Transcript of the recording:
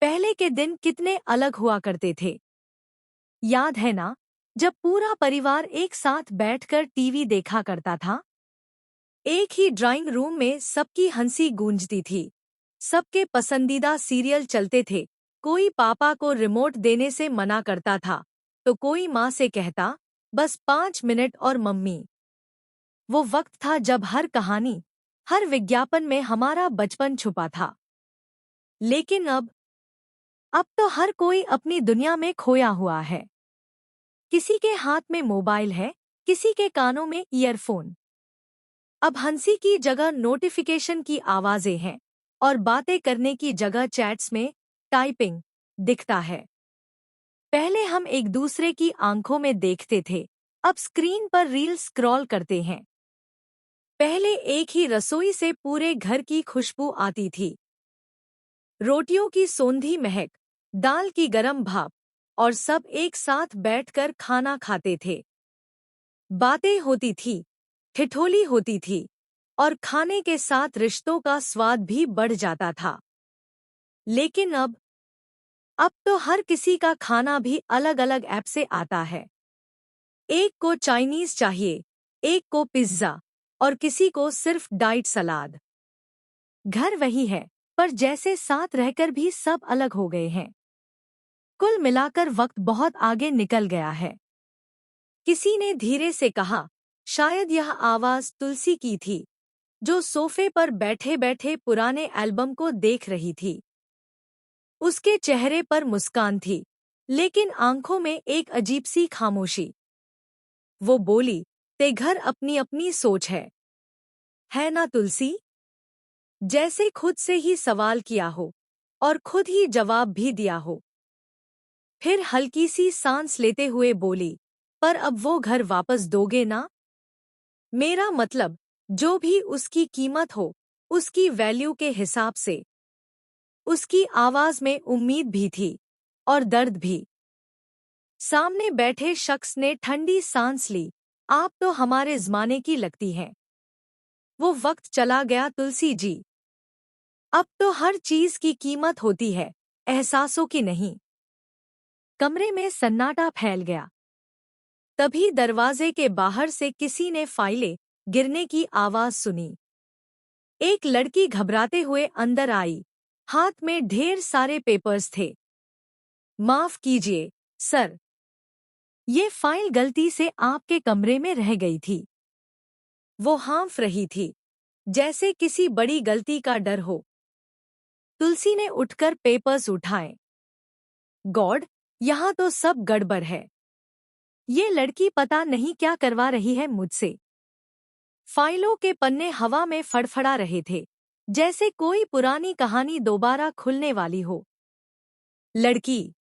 पहले के दिन कितने अलग हुआ करते थे। याद है ना, जब पूरा परिवार एक साथ बैठकर टीवी देखा करता था। एक ही ड्राइंग रूम में सबकी हंसी गूंजती थी। सबके पसंदीदा सीरियल चलते थे। कोई पापा को रिमोट देने से मना करता था तो कोई माँ से कहता, बस 5 मिनट और मम्मी। वो वक्त था जब हर कहानी, हर विज्ञापन में हमारा बचपन छुपा था। लेकिन अब तो हर कोई अपनी दुनिया में खोया हुआ है। किसी के हाथ में मोबाइल है, किसी के कानों में ईयरफोन। अब हंसी की जगह नोटिफिकेशन की आवाजें हैं और बातें करने की जगह चैट्स में टाइपिंग दिखता है। पहले हम एक दूसरे की आंखों में देखते थे, अब स्क्रीन पर रील स्क्रॉल करते हैं। पहले एक ही रसोई से पूरे घर की खुशबू आती थी। रोटियों की सोंधी महक, दाल की गरम भाप, और सब एक साथ बैठकर खाना खाते थे। बातें होती थी, ठिठोली होती थी, और खाने के साथ रिश्तों का स्वाद भी बढ़ जाता था। लेकिन अब तो हर किसी का खाना भी अलग अलग ऐप से आता है। एक को चाइनीज चाहिए, एक को पिज्जा, और किसी को सिर्फ डाइट सलाद। घर वही है, पर जैसे साथ रहकर भी सब अलग हो गए हैं। कुल मिलाकर वक्त बहुत आगे निकल गया है। किसी ने धीरे से कहा, शायद यह आवाज तुलसी की थी, जो सोफे पर बैठे बैठे पुराने एल्बम को देख रही थी। उसके चेहरे पर मुस्कान थी, लेकिन आंखों में एक अजीब सी खामोशी। वो बोली, ते घर अपनी अपनी सोच है ना तुलसी? जैसे खुद से ही सवाल किया हो और खुद ही जवाब भी दिया हो। फिर हल्की सी सांस लेते हुए बोली, पर अब वो घर वापस दोगे ना? मेरा मतलब, जो भी उसकी कीमत हो, उसकी वैल्यू के हिसाब से। उसकी आवाज में उम्मीद भी थी और दर्द भी। सामने बैठे शख्स ने ठंडी सांस ली। आप तो हमारे ज़माने की लगती हैं। वो वक्त चला गया तुलसी जी। अब तो हर चीज की कीमत होती है, एहसासों की नहीं। कमरे में सन्नाटा फैल गया। तभी दरवाजे के बाहर से किसी ने फाइलें गिरने की आवाज सुनी। एक लड़की घबराते हुए अंदर आई। हाथ में ढेर सारे पेपर्स थे। माफ कीजिए, सर। ये फाइल गलती से आपके कमरे में रह गई थी। वो हाँफ रही थी, जैसे किसी बड़ी गलती का डर हो। तुलसी ने उठकर पेपर्स उठाए। गॉड, यहाँ तो सब गड़बड़ है। ये लड़की पता नहीं क्या करवा रही है मुझसे। फाइलों के पन्ने हवा में फड़फड़ा रहे थे, जैसे कोई पुरानी कहानी दोबारा खुलने वाली हो। लड़की